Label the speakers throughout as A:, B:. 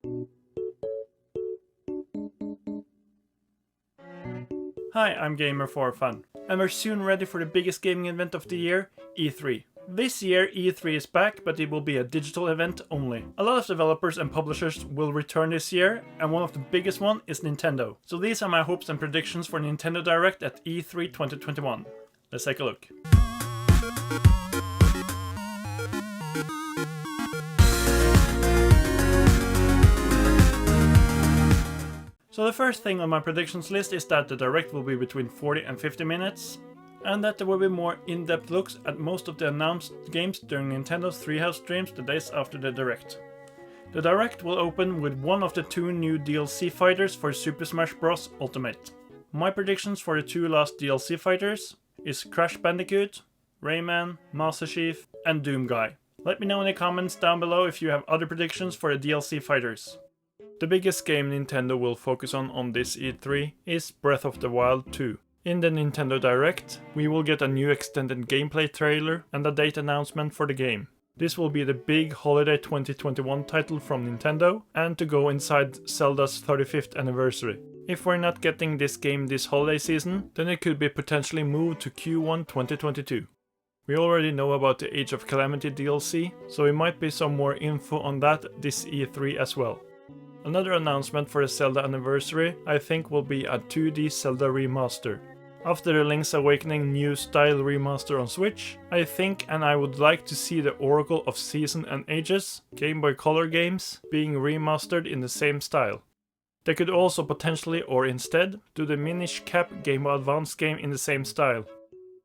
A: Hi, I'm Gam3r4Fun, and we're soon ready for the biggest gaming event of the year, E3. This year E3 is back, but it will be a digital event only. A lot of developers and publishers will return this year, and one of the biggest one is Nintendo. So these are my hopes and predictions for Nintendo Direct at E3 2021. Let's take a look. So the first thing on my predictions list is that the Direct will be between 40 and 50 minutes, and that there will be more in-depth looks at most of the announced games during Nintendo's Treehouse streams the days after the Direct. The Direct will open with one of the two new DLC fighters for Super Smash Bros. Ultimate. My predictions for the two last DLC fighters is Crash Bandicoot, Rayman, Master Chief, and Doom Guy. Let me know in the comments down below if you have other predictions for the DLC fighters. The biggest game Nintendo will focus on this E3 is Breath of the Wild 2. In the Nintendo Direct, we will get a new extended gameplay trailer and a date announcement for the game. This will be the big holiday 2021 title from Nintendo, and to go inside Zelda's 35th anniversary. If we're not getting this game this holiday season, then it could be potentially moved to Q1 2022. We already know about the Age of Calamity DLC, so we might be some more info on that this E3 as well. Another announcement for the Zelda anniversary I think will be a 2D Zelda remaster. After the Link's Awakening new style remaster on Switch, I think and I would like to see the Oracle of Seasons and Ages, Game Boy Color games, being remastered in the same style. They could also potentially or instead do the Minish Cap Game Boy Advance game in the same style.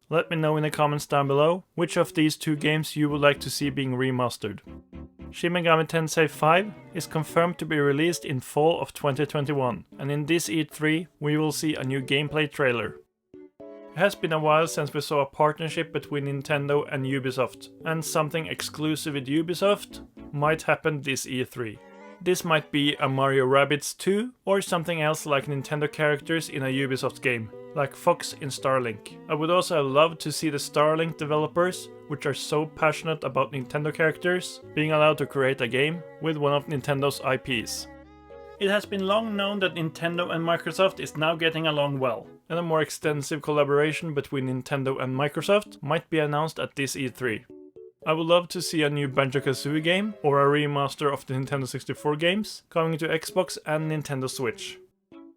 A: Let me know in the comments down below which of these two games you would like to see being remastered. Shin Megami Tensei 5 is confirmed to be released in fall of 2021, and in this E3 we will see a new gameplay trailer. It has been a while since we saw a partnership between Nintendo and Ubisoft, and something exclusive with Ubisoft might happen this E3. This might be a Mario Rabbids 2 or something else like Nintendo characters in a Ubisoft game, like Fox in Starlink. I would also love to see the Starlink developers, which are so passionate about Nintendo characters, being allowed to create a game with one of Nintendo's IPs. It has been long known that Nintendo and Microsoft is now getting along well, and a more extensive collaboration between Nintendo and Microsoft might be announced at this E3. I would love to see a new Banjo-Kazooie game or a remaster of the Nintendo 64 games coming to Xbox and Nintendo Switch.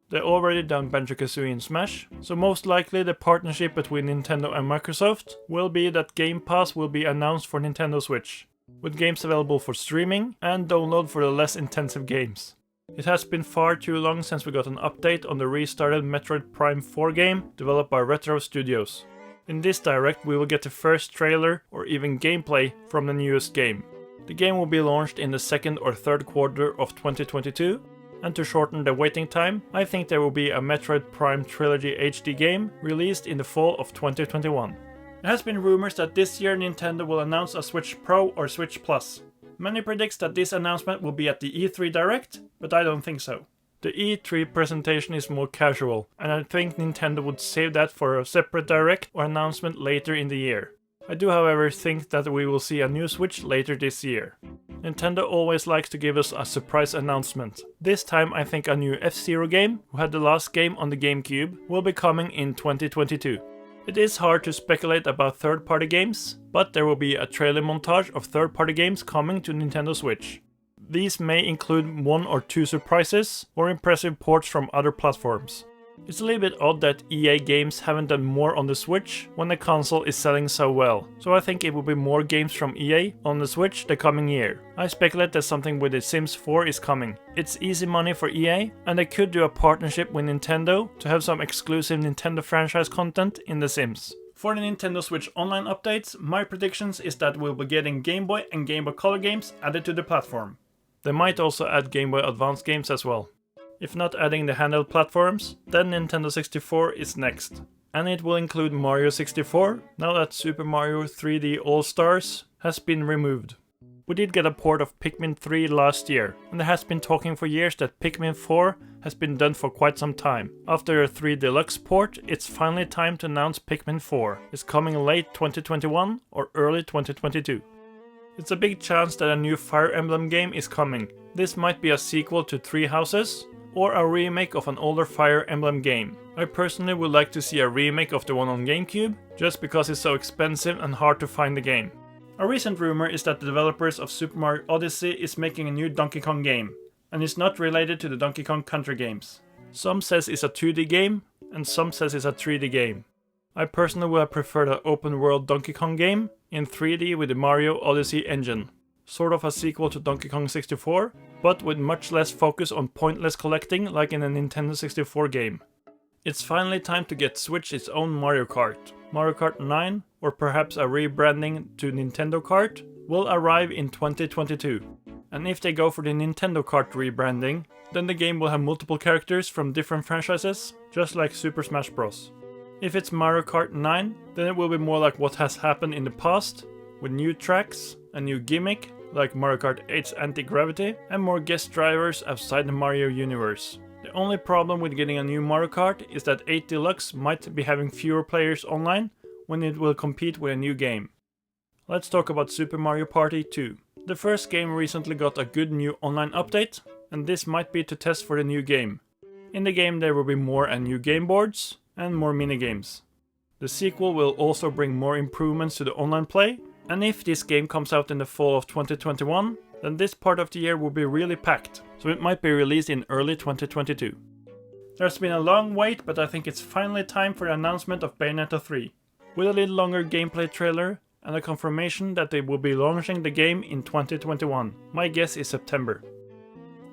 A: They already done Banjo-Kazooie in Smash, so most likely the partnership between Nintendo and Microsoft will be that Game Pass will be announced for Nintendo Switch, with games available for streaming and download for the less intensive games. It has been far too long since we got an update on the restarted Metroid Prime 4 game developed by Retro Studios. In this Direct we will get the first trailer or even gameplay from the newest game. The game will be launched in the second or third quarter of 2022, and to shorten the waiting time, I think there will be a Metroid Prime Trilogy HD game released in the fall of 2021. There has been rumors that this year Nintendo will announce a Switch Pro or Switch Plus. Many predict that this announcement will be at the E3 Direct, but I don't think so. The E3 presentation is more casual, and I think Nintendo would save that for a separate Direct or announcement later in the year. I do however think that we will see a new Switch later this year. Nintendo always likes to give us a surprise announcement. This time I think a new F-Zero game, who had the last game on the GameCube, will be coming in 2022. It is hard to speculate about third-party games, but there will be a trailer montage of third-party games coming to Nintendo Switch. These may include one or two surprises or impressive ports from other platforms. It's a little bit odd that EA games haven't done more on the Switch when the console is selling so well, so I think it will be more games from EA on the Switch the coming year. I speculate that something with The Sims 4 is coming. It's easy money for EA, and they could do a partnership with Nintendo to have some exclusive Nintendo franchise content in The Sims. For the Nintendo Switch Online updates, my predictions is that we'll be getting Game Boy and Game Boy Color games added to the platform. They might also add Game Boy Advance games as well. If not adding the handheld platforms, then Nintendo 64 is next. And it will include Mario 64, now that Super Mario 3D All-Stars has been removed. We did get a port of Pikmin 3 last year, and there has been talking for years that Pikmin 4 has been done for quite some time. After a 3 Deluxe port, it's finally time to announce Pikmin 4. It's coming late 2021 or early 2022. It's a big chance that a new Fire Emblem game is coming. This might be a sequel to Three Houses, or a remake of an older Fire Emblem game. I personally would like to see a remake of the one on GameCube, just because it's so expensive and hard to find the game. A recent rumor is that the developers of Super Mario Odyssey is making a new Donkey Kong game, and it's not related to the Donkey Kong Country games. Some says it's a 2D game, and some says it's a 3D game. I personally would have preferred an open world Donkey Kong game in 3D with the Mario Odyssey engine. Sort of a sequel to Donkey Kong 64, but with much less focus on pointless collecting like in a Nintendo 64 game. It's finally time to get Switch its own Mario Kart. Mario Kart 9, or perhaps a rebranding to Nintendo Kart, will arrive in 2022. And if they go for the Nintendo Kart rebranding, then the game will have multiple characters from different franchises, just like Super Smash Bros. If it's Mario Kart 9, then it will be more like what has happened in the past, with new tracks, a new gimmick, like Mario Kart 8's anti-gravity, and more guest drivers outside the Mario universe. The only problem with getting a new Mario Kart is that 8 Deluxe might be having fewer players online when it will compete with a new game. Let's talk about Super Mario Party 2. The first game recently got a good new online update, and this might be to test for the new game. In the game there will be more and new game boards, and more minigames. The sequel will also bring more improvements to the online play, and if this game comes out in the fall of 2021, then this part of the year will be really packed, so it might be released in early 2022. There's been a long wait, but I think it's finally time for the announcement of Bayonetta 3. With a little longer gameplay trailer, and a confirmation that they will be launching the game in 2021. My guess is September.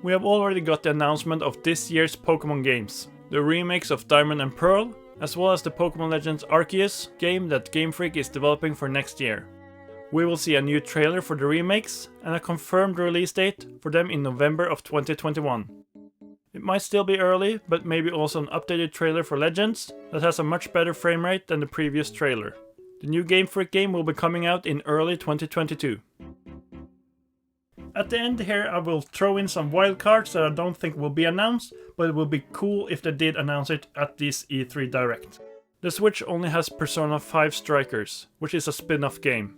A: We have already got the announcement of this year's Pokemon games. The remakes of Diamond and Pearl, as well as the Pokemon Legends Arceus game that Gam3r4Fun is developing for next year. We will see a new trailer for the remakes and a confirmed release date for them in November of 2021. It might still be early, but maybe also an updated trailer for Legends that has a much better frame rate than the previous trailer. The new Gam3r4Fun game will be coming out in early 2022. At the end here I will throw in some wildcards that I don't think will be announced, but it will be cool if they did announce it at this E3 Direct. The Switch only has Persona 5 Strikers, which is a spin-off game.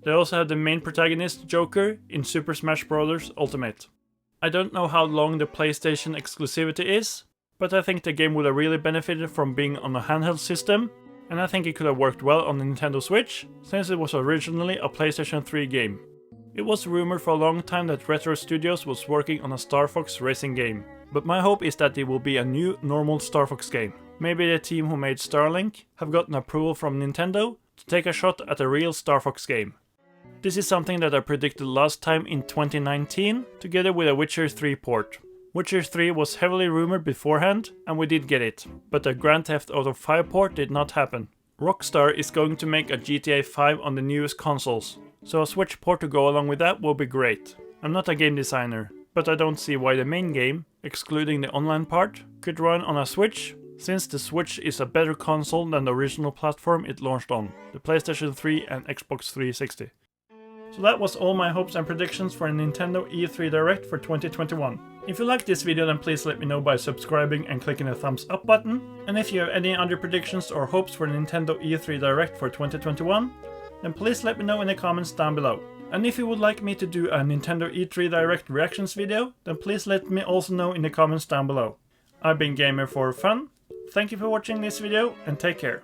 A: They also have the main protagonist, Joker, in Super Smash Bros. Ultimate. I don't know how long the PlayStation exclusivity is, but I think the game would have really benefited from being on a handheld system, and I think it could have worked well on the Nintendo Switch, since it was originally a PlayStation 3 game. It was rumored for a long time that Retro Studios was working on a Star Fox racing game, but my hope is that it will be a new, normal Star Fox game. Maybe the team who made Starlink have gotten approval from Nintendo to take a shot at a real Star Fox game. This is something that I predicted last time in 2019, together with a Witcher 3 port. Witcher 3 was heavily rumored beforehand, and we did get it, but the Grand Theft Auto 5 port did not happen. Rockstar is going to make a GTA 5 on the newest consoles, so a Switch port to go along with that will be great. I'm not a game designer, but I don't see why the main game, excluding the online part, could run on a Switch, since the Switch is a better console than the original platform it launched on, the PlayStation 3 and Xbox 360. So that was all my hopes and predictions for a Nintendo E3 Direct for 2021. If you liked this video, then please let me know by subscribing and clicking the thumbs up button. And if you have any other predictions or hopes for the Nintendo E3 Direct for 2021, then please let me know in the comments down below. And if you would like me to do a Nintendo E3 Direct reactions video, then please let me also know in the comments down below. I've been Gam3r4Fun, thank you for watching this video and take care.